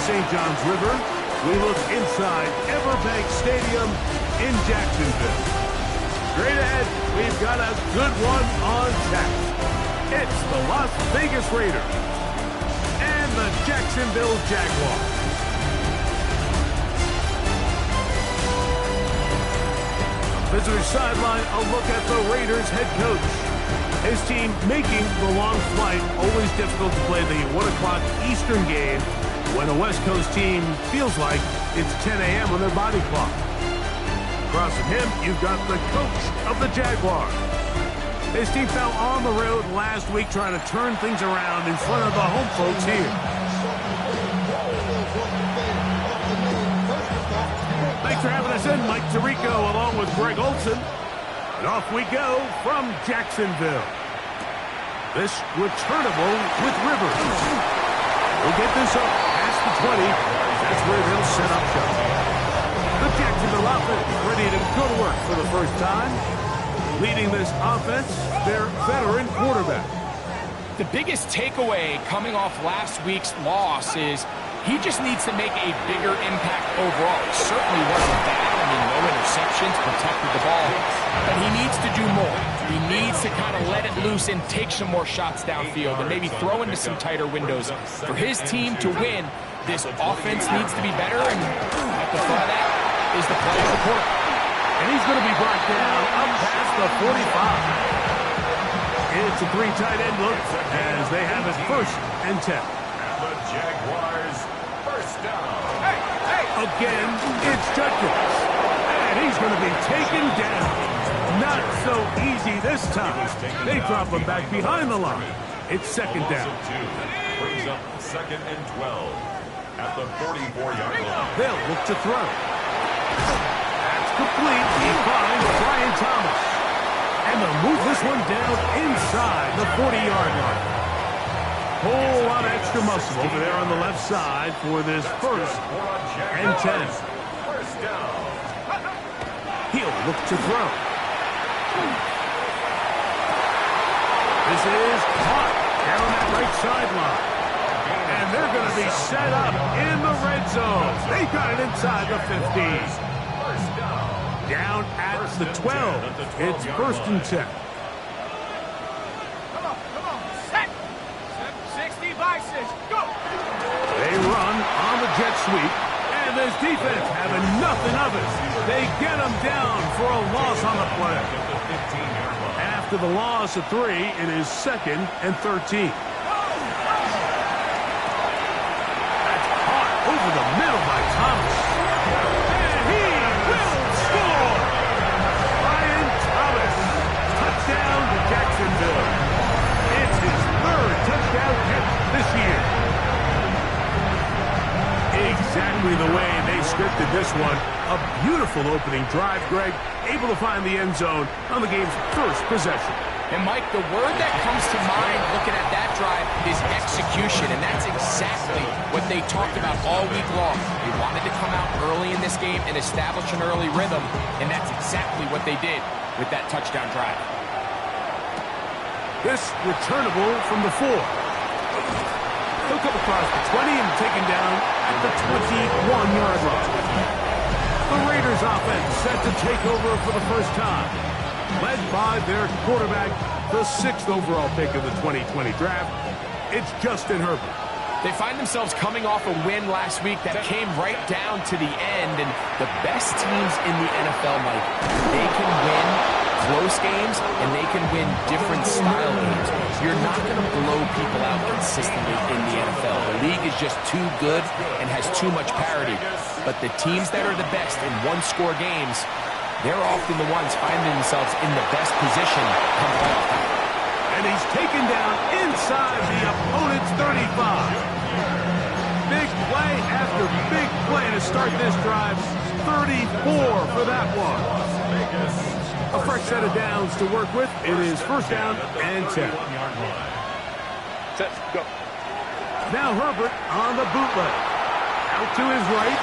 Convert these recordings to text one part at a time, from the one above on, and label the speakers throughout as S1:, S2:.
S1: St. John's River, we look inside Everbank Stadium in Jacksonville. Straight ahead, we've got a good one on tap. It's the Las Vegas Raiders and the Jacksonville Jaguars. Visitor sideline, a look at the Raiders head coach. His team making the long flight, always difficult to play the 1 o'clock Eastern game when a West Coast team feels like it's 10 a.m. on their body clock. Across from him, you've got the coach of the Jaguars. His team fell on the road last week trying to turn things around in front of the home folks here. Thanks for having us in, Mike Tirico, along with Greg Olson. And off we go from Jacksonville. This returnable with Rivers. We'll get this up past the 20. That's where they'll set up shop. The Jacksonville offense ready to go to work for the first time. Leading this offense, their veteran quarterback.
S2: The biggest takeaway coming off last week's loss is he just needs to make a bigger impact overall. It certainly wasn't bad. I mean, no interceptions, protected the ball. But he needs to do more. He needs to kind of let it loose and take some more shots downfield and maybe throw into some tighter windows. For his team to win, this offense needs to be better, and at the front of that is the play support.
S1: And he's going to be brought down up past the 45. It's a 3 tight end look as they have it 1st and 10.
S3: And the Jaguars first down.
S1: Again, it's Judkins. And he's going to be taken down. Not so easy this time. They drop him back behind the line. It's 2nd down.
S3: Brings up 2nd and 12 at the 44-yard line.
S1: They'll look to throw. That's complete. He finds Brian Thomas. And they'll move this one down inside the 40-yard line. Whole lot of extra muscle over there on the left side for this 1st and 10.
S3: First down.
S1: He'll look to throw. This is caught down that right sideline. And they're going to be set up in the red zone. They got it inside the 15. Down at the 12. It's 1st and 10. They run on the jet sweep, and this defense having nothing of it. They get them down for a loss on the play. After the loss of 3, it is 2nd and 13. That's caught over the middle by Thomas. And he will score! Brian Thomas. Touchdown to Jacksonville. It's his 3rd touchdown catch this year. Exactly the way they scripted this one. A beautiful opening drive, Greg. Able to find the end zone on the game's 1st possession.
S2: And, Mike, the word that comes to mind looking at that drive is execution, and that's exactly what they talked about all week long. They wanted to come out early in this game and establish an early rhythm, and that's exactly what they did with that touchdown drive.
S1: This returnable from the 4. He'll come across the 20 and taken down at the 21-yard line. The Raiders offense set to take over for the first time. Led by their quarterback, the 6th overall pick of the 2020 draft. It's Justin Herbert.
S2: They find themselves coming off a win last week that came right down to the end, and the best teams in the NFL, Mike, they can win close games, and they can win different style games. You're not going to blow people out consistently in the NFL. The league is just too good and has too much parity. But the teams that are the best in one-score games, they're often the ones finding themselves in the best position come playoff time.
S1: And he's taken down inside the opponent's 35. Big play after big play to start this drive. 34 for that one. A fresh set of downs to work with. It is 1st down and 10. Set, go. Now Herbert on the bootleg. Out to his right.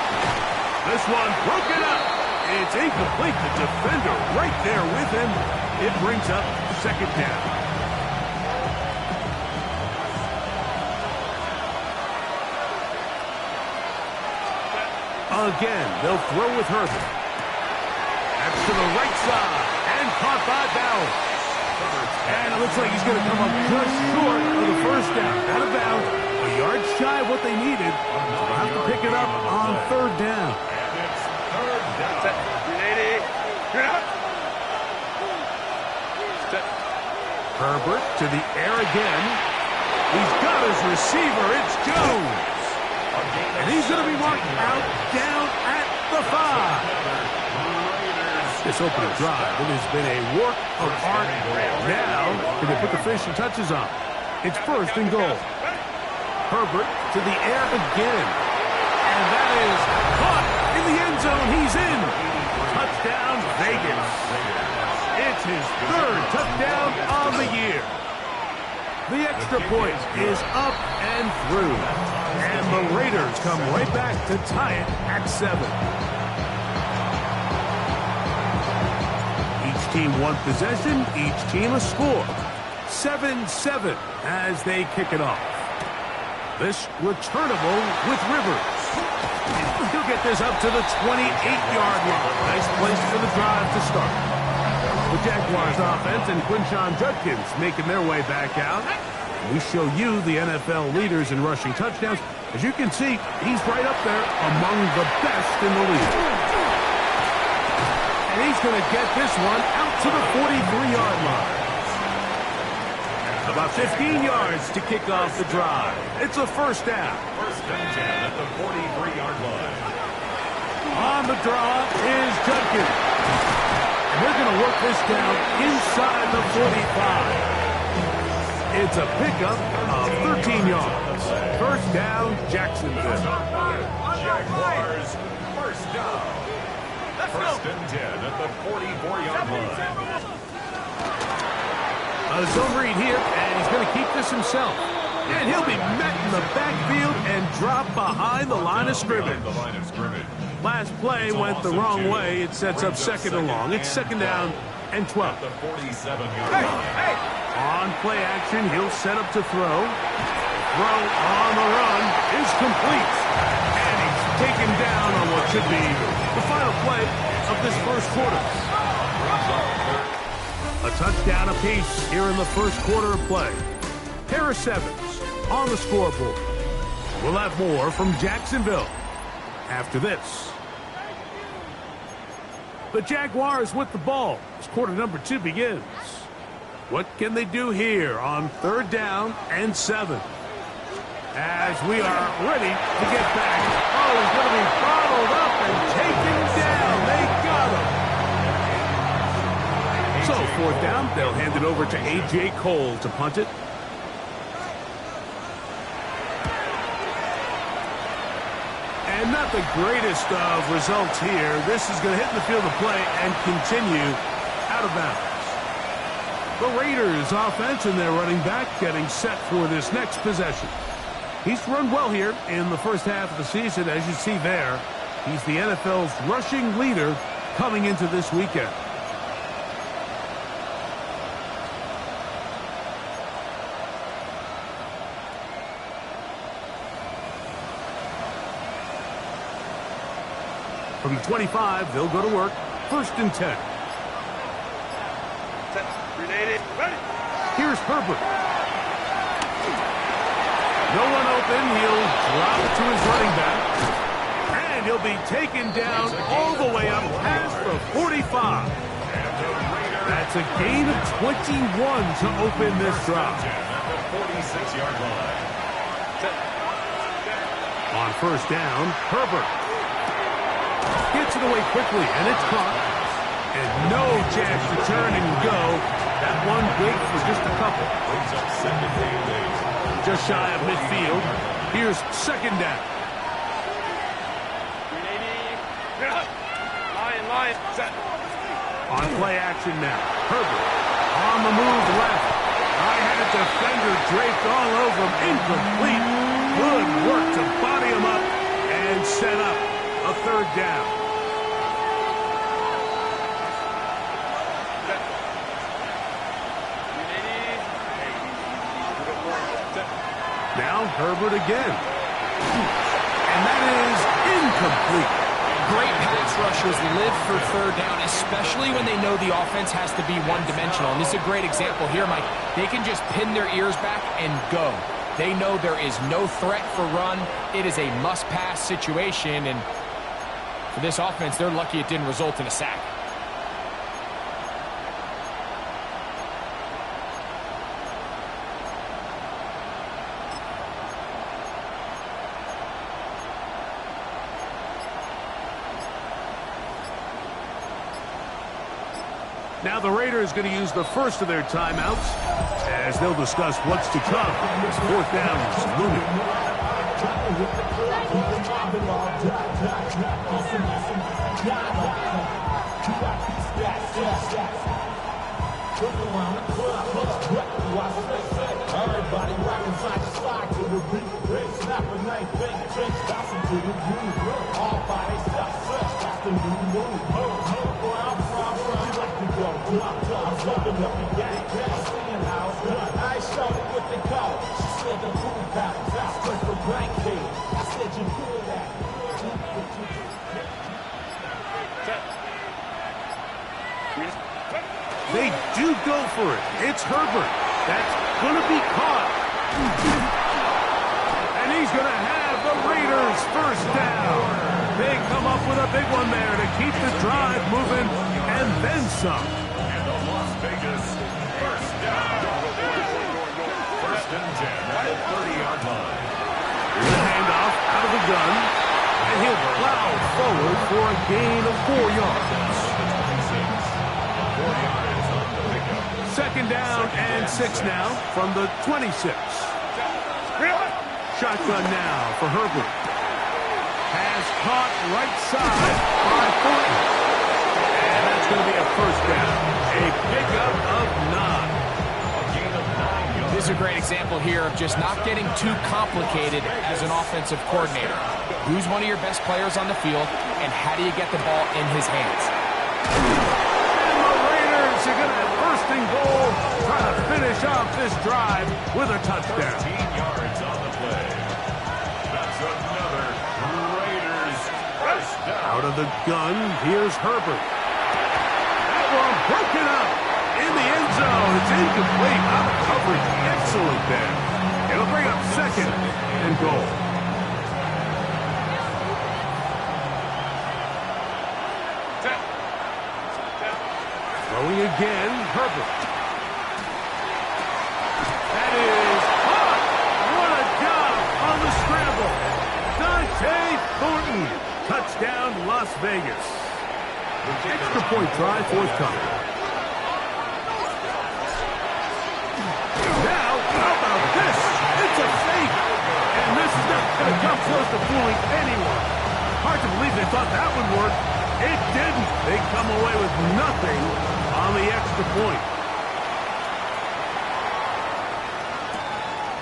S1: This one broken up. It's incomplete. The defender right there with him. It brings up 2nd down. Again, they'll throw with Herbert. That's to the right side, and caught by Bowers. And it looks like he's going to come up just short of the first down. Out of bounds, a yard shy of what they needed. They'll have to pick it up on third down.
S3: And it's third down.
S1: Herbert to the air again. He's got his receiver. It's Jones. And he's going to be marked out down at the 5. This opening drive, it has been a work of art. Now, can they put the finishing touches on? It's first and goal. Herbert to the air again. And that is caught in the end zone. He's in. Touchdown, Vegas. It's his third touchdown on the year. The extra point is up and through. And the Raiders come right back to tie it at 7. Each team one possession, each team a score. 7-7 as they kick it off. This returnable with Rivers. He'll get this up to the 28-yard line. Nice place for the drive to start. The Jaguars offense and Quinshon Judkins making their way back out. We show you the NFL leaders in rushing touchdowns. As you can see, he's right up there among the best in the league. And he's going to get this one out to the 43-yard line. About 15 yards to kick off the drive. It's a first down.
S3: First and 10 at the 43-yard line.
S1: On the draw is Judkins. And they're going to work this down inside the 45. It's a pickup of 13 yards. First down, Jacksonville.
S3: Jaguars, first down. First and 10 at the 44-yard line.
S1: A zone read here, and he's going to keep this himself. And he'll be met in the backfield and drop behind the line of scrimmage. Last play went the wrong way. It sets up second and long. It's second down and 12.
S3: The 47-yard line.
S1: On play action, he'll set up to throw. Throw on the run is complete. And he's taken down on what should be the final play of this first quarter. A touchdown apiece here in the first quarter of play. Harris Evans on the scoreboard. We'll have more from Jacksonville after this. The Jaguars with the ball as quarter number 2 begins. What can they do here on third down and 7? As we are ready to get back. Oh, he's going to be bottled up and taken down. They got him. So fourth down, they'll hand it over to A.J. Cole to punt it. And not the greatest of results here. This is going to hit the field of play and continue out of bounds. The Raiders offense and their running back getting set for this next possession. He's run well here in the first half of the season. As you see there, he's the NFL's rushing leader coming into this weekend. From the 25, they'll go to work. First and 10. Here's Herbert. No one open. He'll drop it to his running back. And he'll be taken down all the way up past the 45. That's a gain of 21 to open this drive.
S3: 46-yard line.
S1: On first down, Herbert gets it away quickly, and it's caught. And no chance to turn and go. That one good for just a couple.
S3: Brings up second and 8.
S1: Just shy of midfield. Here's second down. On play action now. Herbert on the move left. I had a defender draped all over him. Incomplete. Good work to body him up and set up a third down. Now Herbert again. And that is incomplete.
S2: Great pass rushers live for third down, especially when they know the offense has to be one-dimensional. And this is a great example here, Mike. They can just pin their ears back and go. They know there is no threat for run. It is a must-pass situation, and for this offense, they're lucky it didn't result in a sack.
S1: Now the Raiders going to use the first of their timeouts as they'll discuss what's to come. This fourth down is looming.
S4: Everybody rockin' side to side to the beat. Snap a night, bang, trench, bouncing to the groove. All body stop, search, that's the new move. Where I'm from, you like to go. I'm jumping up and gang, I'm seeing how it's done. I ain't showing what they call it. She said the pool paddles, I spent the blank kid. I said you good at it.
S1: They do go for it. It's Herbert. That's going to be caught. And he's going to have the Raiders first down. They come up with a big one there to keep the drive moving and then some.
S3: And the Las Vegas first down. First and 10 at the 30-yard line.
S1: Here's a handoff out of the gun. And he'll plow forward for a gain of 4 yards.
S3: 4 yards on the pickup.
S1: Second down and 6 now from the 26. Shotgun now for Herbert. Has caught right side by Thornton. And that's going to be a first down. A pickup of 9.
S3: A gain of 9 yards.
S2: This is a great example here of just not getting too complicated as an offensive coordinator. Who's one of your best players on the field, and how do you get the ball in his hands?
S1: They're going to have first and goal, trying to finish off this drive with a touchdown.
S3: 13 yards on the play. That's another Raiders first down.
S1: Out of the gun, here's Herbert. That one broken up in the end zone. It's incomplete. Out of coverage. Excellent there. It'll bring up second and goal. Throwing again, Herbert. That is hot. What a job on the scramble. Dante Thornton. Touchdown, Las Vegas. Extra point try forthcoming. Now, how about this? It's a fake. And this is not going to come close to fooling anyone. Hard to believe they thought that would work. It didn't. They come away with nothing on the extra point.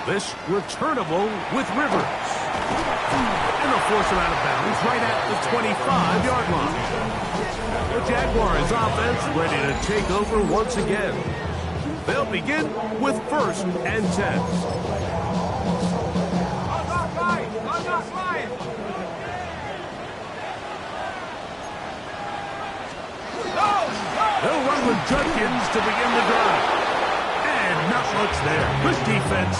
S1: This returnable with Rivers. And they'll force him out of bounds right at the 25-yard line. The Jaguars offense ready to take over once again. They'll begin with first and 10. They'll run with Judkins to begin the drive. And not much there. Good defense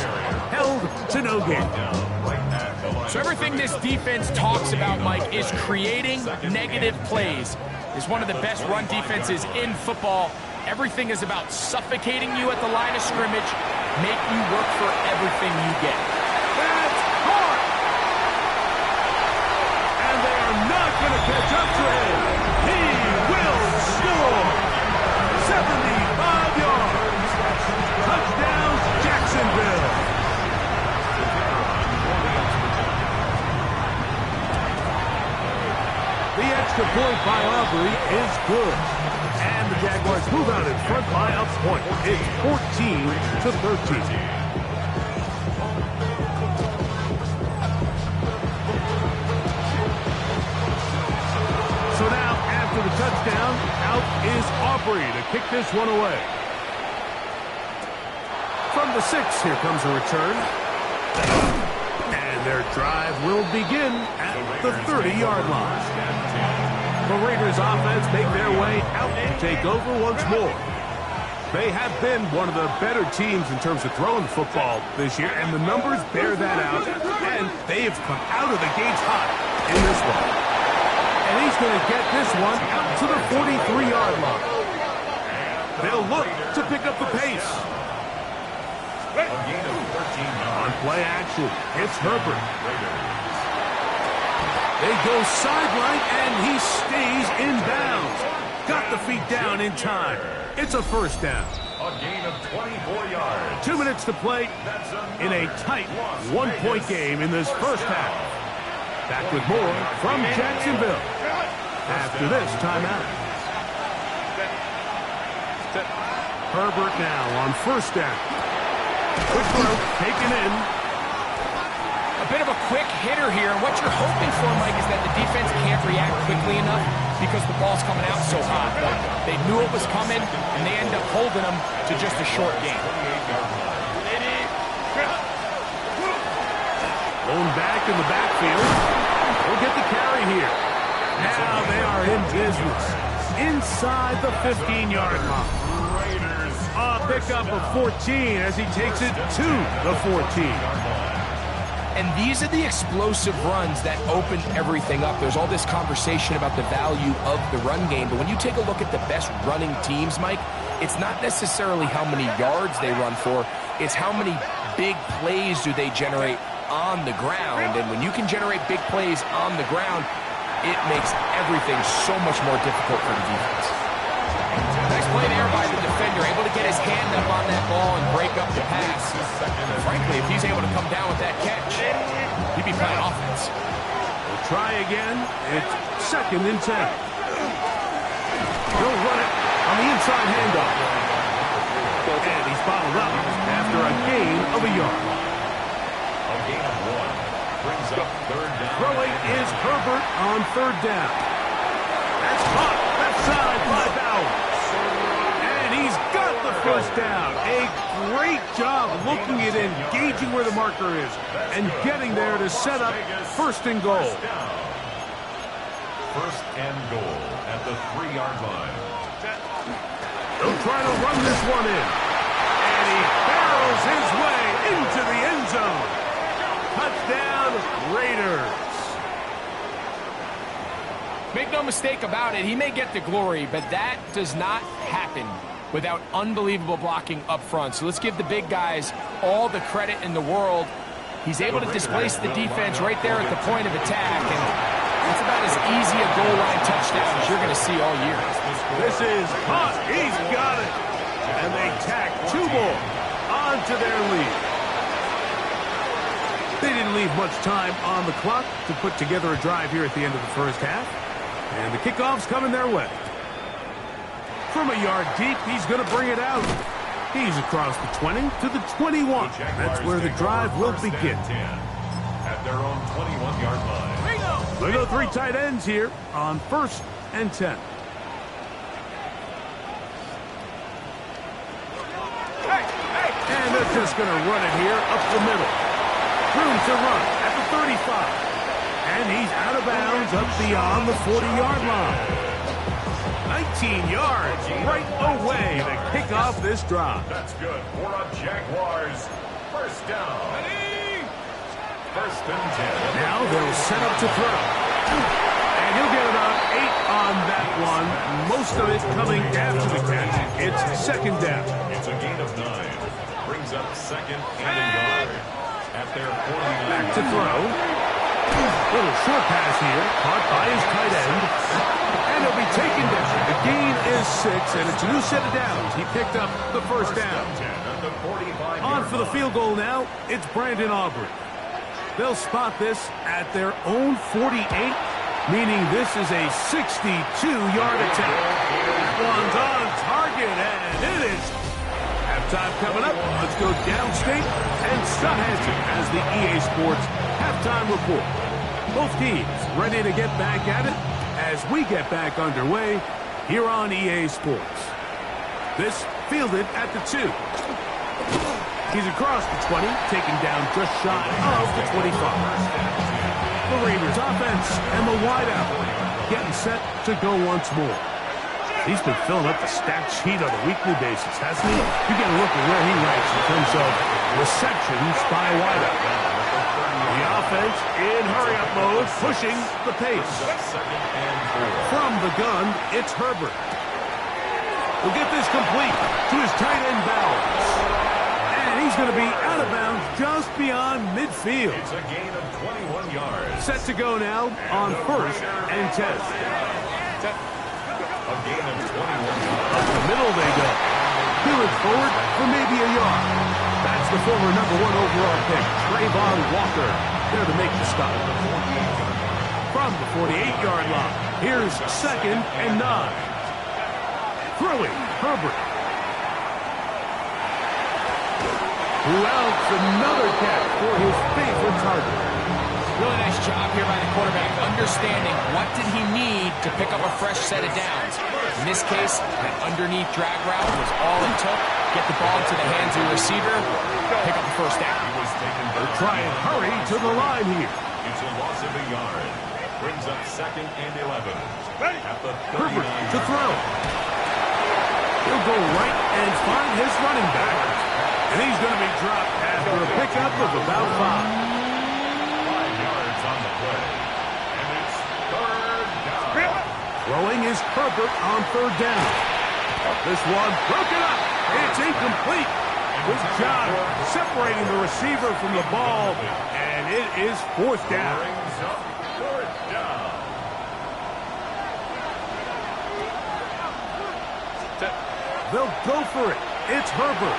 S1: held to no gain.
S2: So everything this defense talks about, Mike, is creating negative plays. It's one of the best run defenses in football. Everything is about suffocating you at the line of scrimmage, make you work for everything you get.
S1: That's hard. And they are not going to catch up to him. He will score. 75 yards. Touchdown, Jacksonville. The extra point by Aubrey is good. And the Jaguars move out in front by a point. It's 14-13. So now, after the touchdown, out is Aubrey to kick this one away. From the 6, here comes a return. And Their drive will begin at the 30-yard line. The Raiders offense make their way out and take over once more. They have been one of the better teams in terms of throwing the football this year, and the numbers bear that out, and they have come out of the gates hot in this one. And he's going to get this one out to the 43-yard line. They'll look to pick up the pace. On play action, it's Herbert. They go sideline, and he stays in bounds. Got the feet down in time. It's a first down.
S3: A gain of 24 yards.
S1: 2 minutes to play in a tight one-point game in this first half. Back with more from Jacksonville after this timeout. Herbert now on first down. Quick throw, taken in.
S2: A bit of a quick hitter here. What you're hoping for, Mike, is that the defense can't react quickly enough because the ball's coming out so hot. But they knew it was coming, and they end up holding them to just a short game.
S1: Going back in the backfield. We'll get the carry here. Now they are in business. Inside the 15-yard line. A pickup of 14 as he takes it to the 14.
S2: And these are the explosive runs that open everything up. There's all this conversation about the value of the run game, but when you take a look at the best running teams, Mike, it's not necessarily how many yards they run for, it's how many big plays do they generate on the ground. And when you can generate big plays on the ground, it makes everything so much more difficult for the defense. Nice play there by the defender, able to get his hand up on that ball and break up the pass. And frankly, if he's able to come down with that catch, he'd be playing offense.
S1: We'll try again. It's 2nd and 10. He'll run it on the inside handoff. And he's bottled up after a gain of a yard.
S3: A gain of 1 brings up 3rd down.
S1: Throwing is Herbert on 3rd down. That's caught left side by Bowers. And he's got the first down. A great job looking at engaging where the marker is and getting there to set up 1st and goal.
S3: 1st and goal at the 3-yard line.
S1: They'll try to run this one in. And he barrels his way into the end zone. Touchdown, Raiders.
S2: Make no mistake about it, he may get the glory, but that does not happen without unbelievable blocking up front. So let's give the big guys all the credit in the world. He's able to displace the defense right there at the point of attack, and it's about as easy a goal line touchdown as you're going to see all year.
S1: This is caught. He's got it. And they tack 2 more onto their lead. They didn't leave much time on the clock to put together a drive here at the end of the first half. And the kickoff's coming their way. From a yard deep, he's going to bring it out. He's across the 20 to the 21. That's where the drive will begin.
S3: At their own 21-yard line.
S1: We'll go 3 tight ends here on 1st and 10. And they're just going to run it here up the middle. Room to run at the 35. And he's out of bounds up beyond the 40-yard line. 19 yards right away to kick off this drive.
S3: That's good for a Jaguars 1st down. 1st and 10.
S1: Now they'll set up to throw. And he'll get about 8 on that one. Most of it coming after the catch. It's 2nd down.
S3: It's a gain of 9. Brings up 2nd and a yard. At their 49.
S1: Back to throw. Little short pass here, caught by his tight end. And he'll be taken down. The gain is 6, and it's a new set of downs. He picked up the 1st down. On for the field goal now, it's Brandon Aubrey. They'll spot this at their own 48, meaning this is a 62-yard attempt. That one's on target, and it is. Halftime coming up. Let's go downstate and Scott Hansen as the EA Sports halftime report. Both teams ready to get back at it as we get back underway here on EA Sports. This fielded at the 2. He's across the 20, taken down just shy of the 25. The Raiders offense and the wideout getting set to go once more. He's been filling up the stat sheet on a weekly basis, hasn't he? You get a look at where he ranks in terms of receptions by wideout. The offense in hurry-up mode, pushing the pace. From the gun, it's Herbert. We'll get this complete to his tight end Bowers. And he's going to be out of bounds just beyond midfield.
S3: It's a gain of 21 yards.
S1: Set to go now on 1st and 10.
S3: A gain of 21 yards.
S1: Up the middle they go. Peeling forward for maybe a yard. That's the former #1 overall pick, Trayvon Walker, there to make the stop. From the 48-yard line, here's 2nd and 9. Throwing, Herbert. Who else? Another catch for his favorite target.
S2: Really nice job here by the quarterback, understanding what did he need to pick up a fresh set of downs. In this case, that underneath drag route was all it took. Get the ball into the hands of the receiver, pick up the first down.
S1: They'll try and hurry to the line here.
S3: It's a loss of a yard. Brings up 2nd and 11. At the
S1: Herbert
S3: 39
S1: to throw. He'll go right and find his running back. And he's going to be dropped after a pickup of about 5.
S3: 5 yards on the play. And it's 3rd down.
S1: Throwing is Herbert on 3rd down. This one broken up. It's incomplete. Good job separating the receiver from the ball. And it is 4th down.
S3: Brings up 4th down.
S1: They'll go for it. It's Herbert.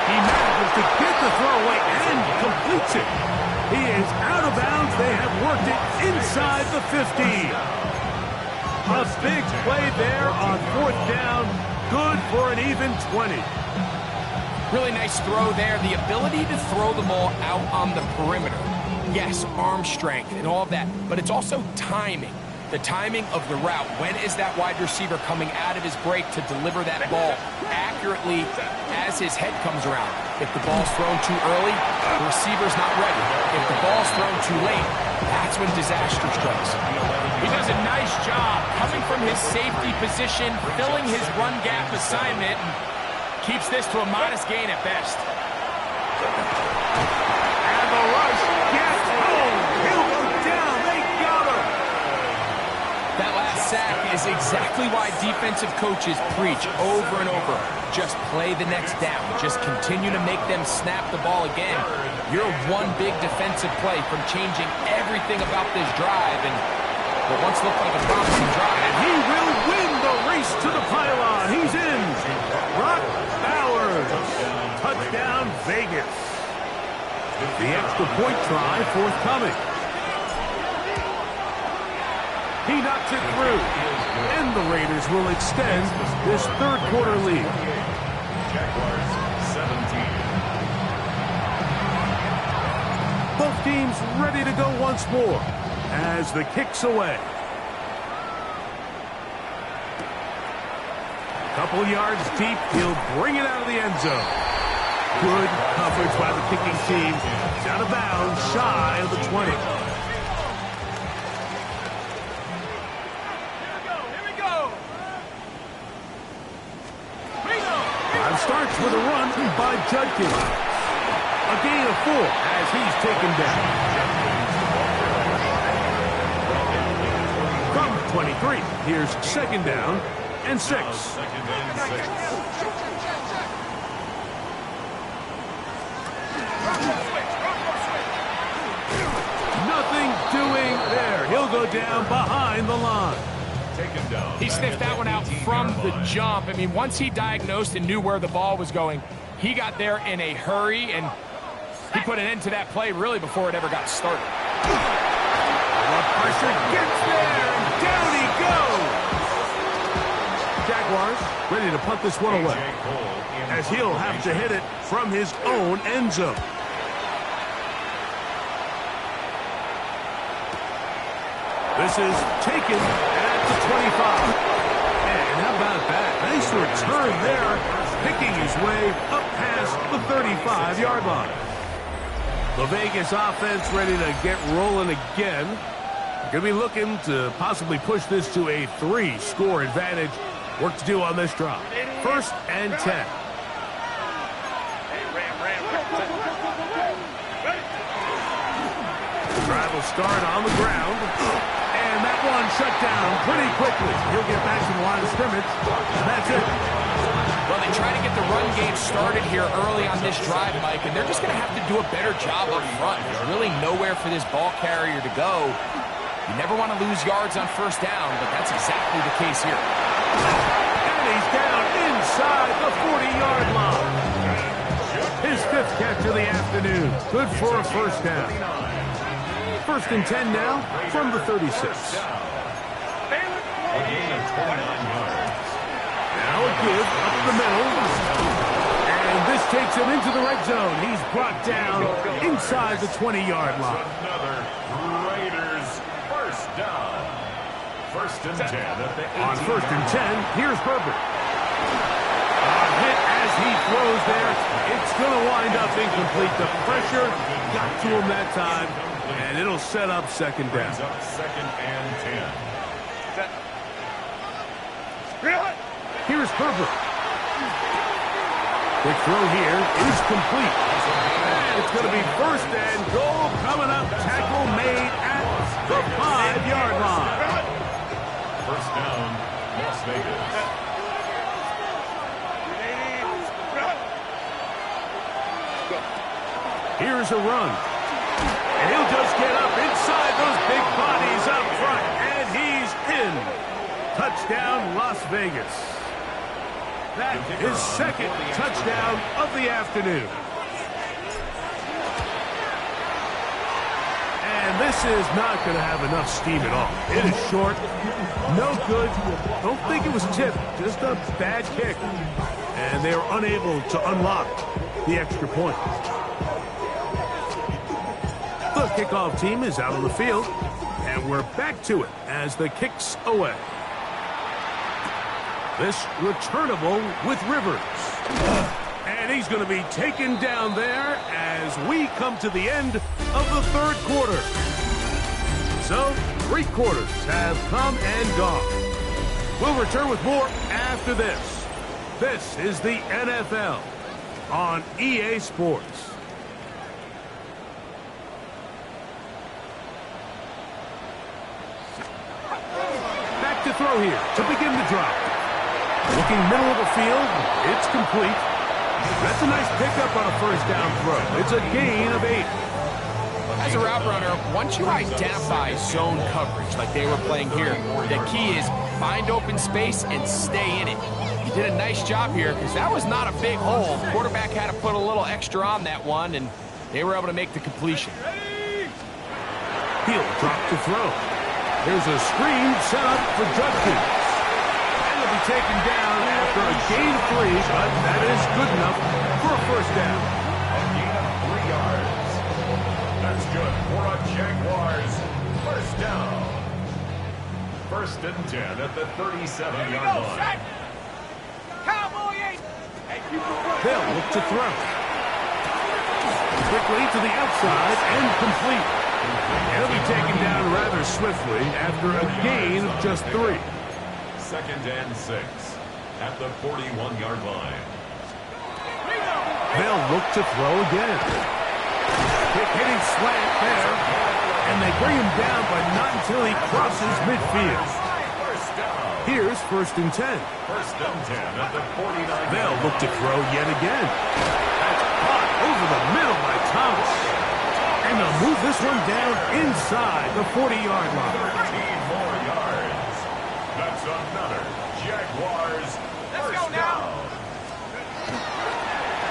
S1: He manages to get the throw away and completes it. He is out of bounds. They have worked it inside the 15. A big play there on 4th down. Good for an even 20.
S2: Really nice throw there. The ability to throw the ball out on the perimeter. Yes, arm strength and all of that, but it's also timing. The timing of the route. When is that wide receiver coming out of his break to deliver that ball accurately as his head comes around? If the ball's thrown too early, the receiver's not ready. If the ball's thrown too late, that's when disaster strikes. He does a nice job coming from his safety position, filling his run gap assignment, and keeps this to a modest gain at best.
S1: And the rush gets home. He'll go down. They got him.
S2: That last sack is exactly why defensive coaches preach over and over. Just play the next down. Just continue to make them snap the ball again. You're one big defensive play from changing everything about this drive, and what once looked like a promising drive.
S1: And he will win the race to the pylon. He's in. Brock Bowers. Touchdown, Vegas. The extra point try forthcoming. He knocks it through. And the Raiders will extend this 3rd quarter lead.
S3: Jaguars 17.
S1: Both teams ready to go once more as the kick's away. Couple yards deep, he'll bring it out of the end zone. Good coverage by the kicking team. It's out of bounds, shy of the 20. Drive starts with a run by Judkins. A gain of 4 as he's taken down. From 23, here's 2nd down and 6.
S3: 2nd and 6.
S1: Nothing doing there. He'll go down behind the line.
S3: Taken down.
S2: He sniffed that one out from the jump. I mean, once he diagnosed and knew where the ball was going, he got there in a hurry, and he put an end to that play really before it ever got started.
S1: The pressure gets there, and down he goes. Jaguars ready to punt this one away, as he'll have to hit it from his own end zone. This is taken at the 25. And how about that? Nice return there picking his way up past the 35-yard line. The Vegas offense ready to get rolling again. Going to be looking to possibly push this to a 3-score advantage. Work to do on this drive. 1st and 10. The drive will start on the ground. And that one shut down pretty quickly. He'll get back to the line of scrimmage. That's it.
S2: Well, they try to get the run game started here early on this drive, Mike, and they're just going to have to do a better job up front. There's really nowhere for this ball carrier to go. You never want to lose yards on 1st down, but that's exactly the case here.
S1: And he's down inside the 40-yard line. His 5th catch of the afternoon. Good for a 1st down. 1st and 10 now from the 36.
S3: A gain of 29 yards.
S1: Now a give up the middle. And this takes him into the red zone. He's brought down inside the 20-yard line.
S3: Another Raiders 1st down. 1st and 10 at the 18.
S1: On 1st and 10, here's Herbert. A hit as he throws there. It's going to wind up incomplete. The pressure got to him that time, and it'll set up 2nd down.
S3: Brings up 2nd and 10.
S1: Here's Herbert. Quick throw here is complete. And it's going to be 1st and goal coming up. Tackle made at the 5-yard line.
S3: 1st down, Las Vegas.
S1: Here's a run. And he'll just get up inside those big bodies up front. And he's in. Touchdown, Las Vegas. That is 2nd touchdown of the afternoon. And this is not going to have enough steam at all. It is short. No good. Don't think it was tipped. Just a bad kick. And they are unable to unlock the extra point. The kickoff team is out on the field. And we're back to it as the kick's away. This returnable with Rivers. And he's going to be taken down there as we come to the end of the 3rd quarter. So, 3 quarters have come and gone. We'll return with more after this. This is the NFL on EA Sports. Back to throw here to begin the drive. Looking middle of the field, it's complete. That's a nice pickup on a 1st down throw. It's a gain of 8.
S2: As a route runner, once you identify zone coverage like they were playing here, the key is find open space and stay in it. He did a nice job here because that was not a big hole. The quarterback had to put a little extra on that one, and they were able to make the completion.
S1: He'll drop to throw. There's a screen set up for Judkins. Taken down after a gain of 3, but that is good enough for a 1st down.
S3: A gain of 3 yards. That's good for a Jaguars 1st down. 1st and 10 at the 37-yard line.
S1: They'll look to throw. Quickly to the outside and complete. He'll be taken down rather swiftly after a gain of just 3.
S3: 2nd and 6 at the 41-yard line.
S1: They'll look to throw again. Quick hitting slant there. And they bring him down, but not until he crosses midfield.
S3: 1st down.
S1: Here's 1st and 10.
S3: 1st and 10 at the 49.
S1: They'll look to throw yet again. That's caught over the middle by Thomas. And they'll move this one down inside the 40-yard line.
S3: 13 more yards. That's another Jaguars 1st down.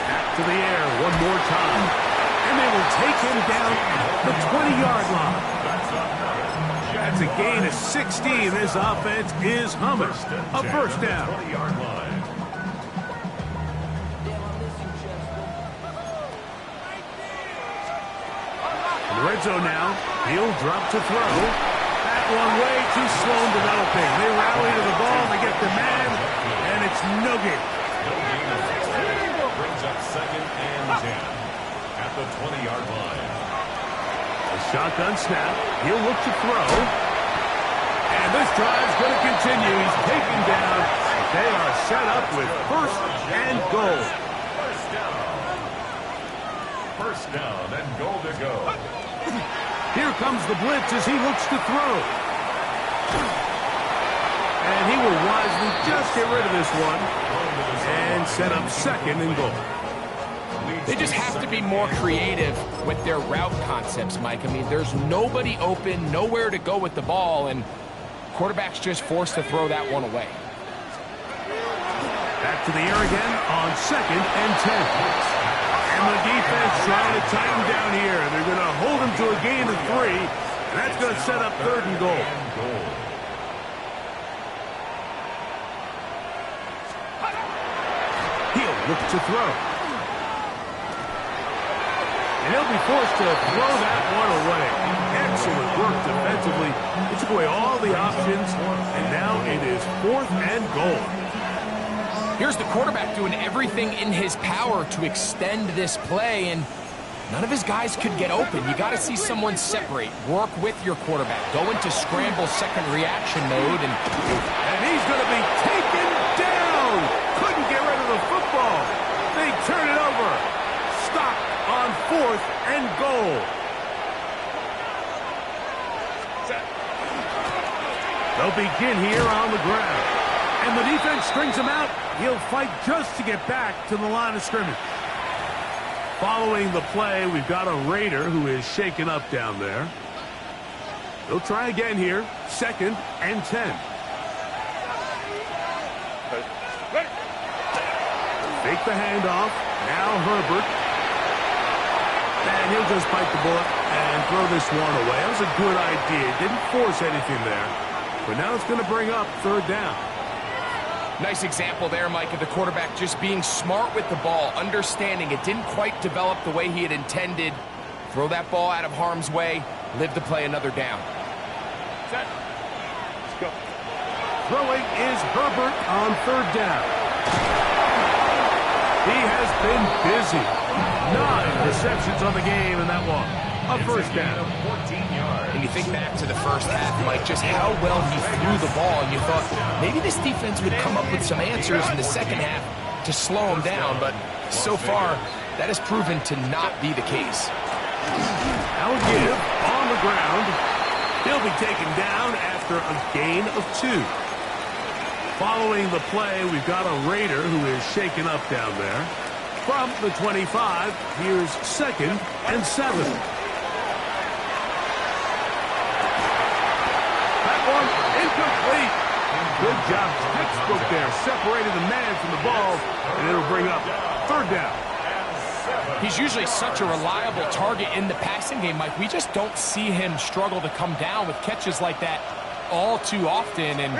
S1: Back to the air one more time. And they will take him down at the 20-yard line. That's a gain of 16. This offense is humming. A 1st down.
S3: 20-yard line.
S1: In the red zone now. He'll drop to throw. That one way too slow in developing. They rally to the ball. They get the man. And it's no gain.
S3: No gain of
S1: stop.
S3: At the 20-yard line.
S1: A shotgun snap. He'll look to throw. And this drive's going to continue. He's taken down. They are set up with first and goal.
S3: First down and goal to go.
S1: Here comes the blitz as he looks to throw. And he will wisely just get rid of this one and set up second and goal.
S2: They just have to be more creative with their route concepts, Mike. I mean, there's nobody open, nowhere to go with the ball, and quarterback's just forced to throw that one away.
S1: Back to the air again on second and 10. And the defense trying to tighten down here. They're going to hold him to a gain of 3, and that's going to set up third and goal. He'll look to throw. And he'll be forced to throw that one away. Excellent work defensively. He took away all the options, and now it is fourth and goal.
S2: Here's the quarterback doing everything in his power to extend this play, and none of his guys could get open. You got to see someone separate, work with your quarterback, go into scramble second reaction mode, and
S1: he's going to be taken down. Couldn't get rid of the football. They turn it over. Stop on fourth and goal. They'll begin here on the ground. And the defense strings him out. He'll fight just to get back to the line of scrimmage. Following the play, we've got a Raider who is shaken up down there. They'll try again here. Second and 10. Fake the handoff. Now Herbert. And he'll just bite the bullet and throw this one away. That was a good idea. Didn't force anything there. But now it's going to bring up third down.
S2: Nice example there, Mike, of the quarterback just being smart with the ball, understanding it didn't quite develop the way he had intended. Throw that ball out of harm's way, live to play another down.
S1: Set. Let's go. Throwing is Herbert on third down. He has been busy. 9 receptions on the game, and that one a first down.
S2: And you think back to the first half, Mike, just how well he threw the ball, and you thought maybe this defense would come up with some answers in the second half to slow him down, but so far, that has proven to not be the case.
S1: Now give on the ground. He'll be taken down after a gain of 2. Following the play, we've got a Raider who is shaken up down there. From the 25, here's second and 7. Incomplete. Good job. Textbook there. Separated the man from the ball, and it'll bring up third down.
S2: He's usually such a reliable target in the passing game, Mike. We just don't see him struggle to come down with catches like that all too often. And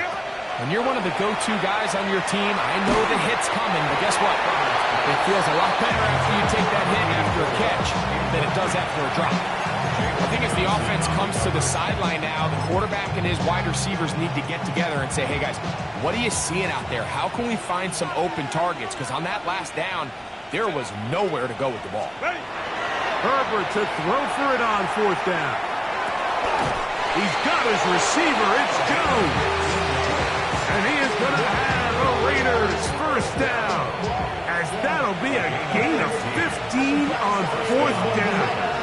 S2: when you're one of the go-to guys on your team, I know the hit's coming, but guess what? It feels a lot better after you take that hit after a catch than it does after a drop. I think as the offense comes to the sideline now, the quarterback and his wide receivers need to get together and say, hey, guys, what are you seeing out there? How can we find some open targets? Because on that last down, there was nowhere to go with the ball.
S1: Herbert to throw for it on fourth down. He's got his receiver. It's Jones. And he is going to have a Raiders first down. As that'll be a gain of 15 on fourth down.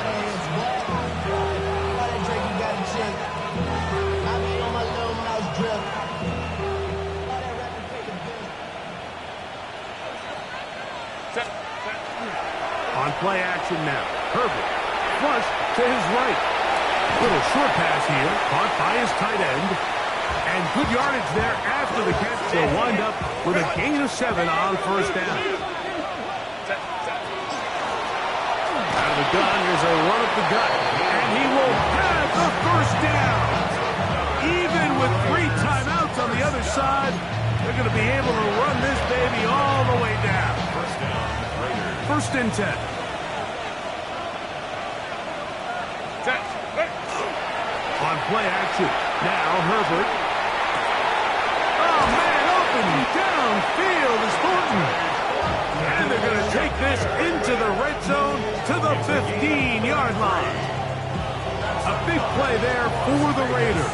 S1: On play action now. Herbert flush to his right. Little short pass here. Caught by his tight end. And good yardage there after the catch. They'll wind up with a gain of 7 on first down. Out of the gun, here's a run up the gut. And he will have the first down. Even with 3 timeouts on the other side, they're going to be able to run this baby all the way down. First and 10. On play action. Now Herbert. Oh, man, open downfield is Thornton. And And they're going to take this into the red zone to the 15-yard line. A big play there for the Raiders.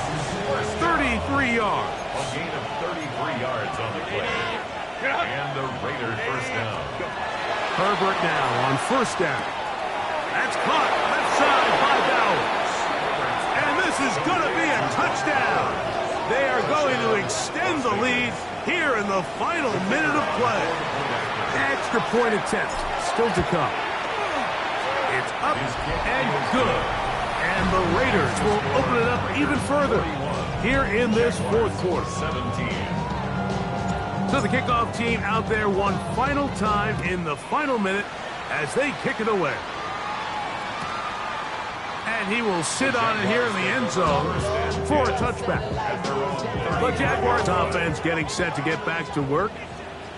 S1: 33 yards.
S3: A gain of 33 yards on the play. And the Raiders first down.
S1: Herbert now on first down. That's caught left side by Bowers. And this is going to be a touchdown. They are going to extend the lead here in the final minute of play. Extra point attempt still to come. It's up and good. And the Raiders will open it up even further here in this fourth quarter.
S3: 17.
S1: So the kickoff team out there one final time in the final minute as they kick it away. And he will sit on it here in the end zone for a touchback. The Jaguars offense getting set to get back to work.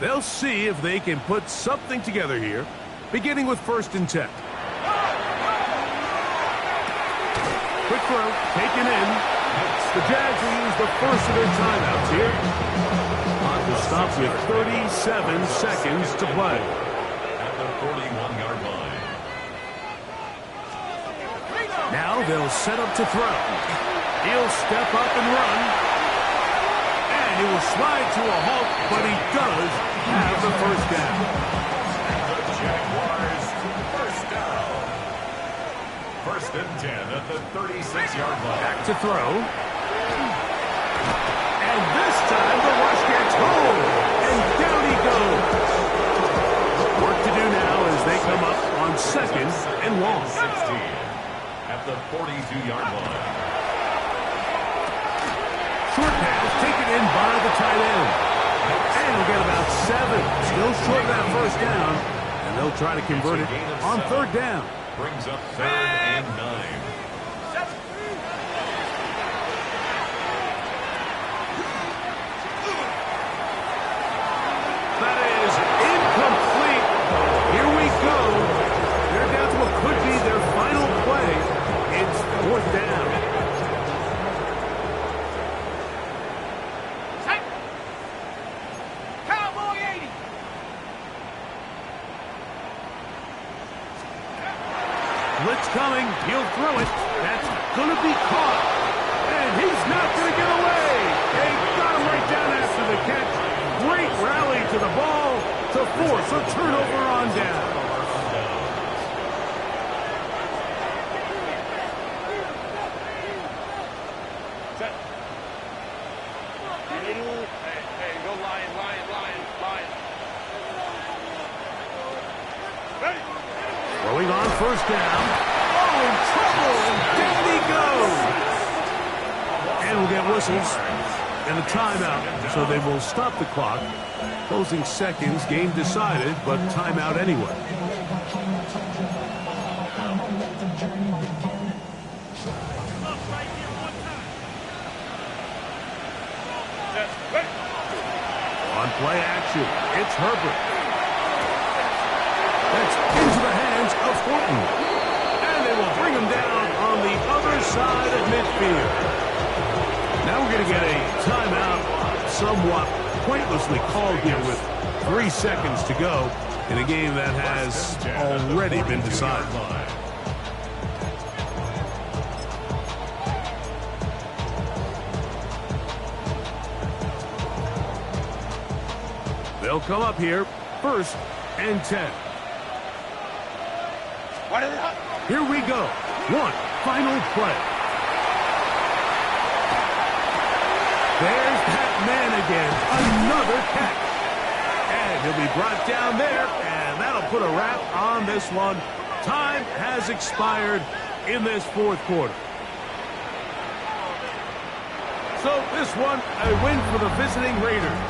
S1: They'll see if they can put something together here, beginning with 1st and 10. Quick throw, taken in. The Jags will use the first of their timeouts here. On to stop with 37 seconds to play.
S3: At the 41-yard line.
S1: Now they'll set up to throw. He'll step up and run. And he will slide to a halt, but he does have the first down.
S3: The Jaguars first down. 1st and 10 at the 36-yard line.
S1: Back to throw. And this time the rush gets home. And down he goes. Work to do now as they come up on 2nd and long.
S3: 16 at the 42-yard line.
S1: Short pass taken in by the tight end. And he'll get about 7. Still short of that first down. And they'll try to convert it on 3rd down.
S3: Brings up 3rd and 9.
S1: That is incomplete. Here we go. They're down to what could be their final play. It's 4th down.
S5: Cowboy 80.
S1: Blitz coming. He'll throw it. That's going to be caught. And he's not going to get away. They got him right down after the catch. Great rally to the ball to force a turnover on down.
S5: Hey, go Lion. Ready?
S1: Throwing on first down. Oh, in trouble, and down he goes. And we'll get whistles and a timeout, so they will stop the clock. Closing seconds, game decided, but timeout anyway. On play action, it's Herbert. That's into the hands of Horton. And they will bring him down on the other side of midfield. Now we're going to get a timeout, somewhat pointlessly called here with 3 seconds to go in a game that has already been decided. They'll come up here, 1st and 10. Here we go. One final play. There's that man again. Another catch. And he'll be brought down there, and that'll put a wrap on this one. Time has expired in this 4th quarter. So this one, a win for the visiting Raiders.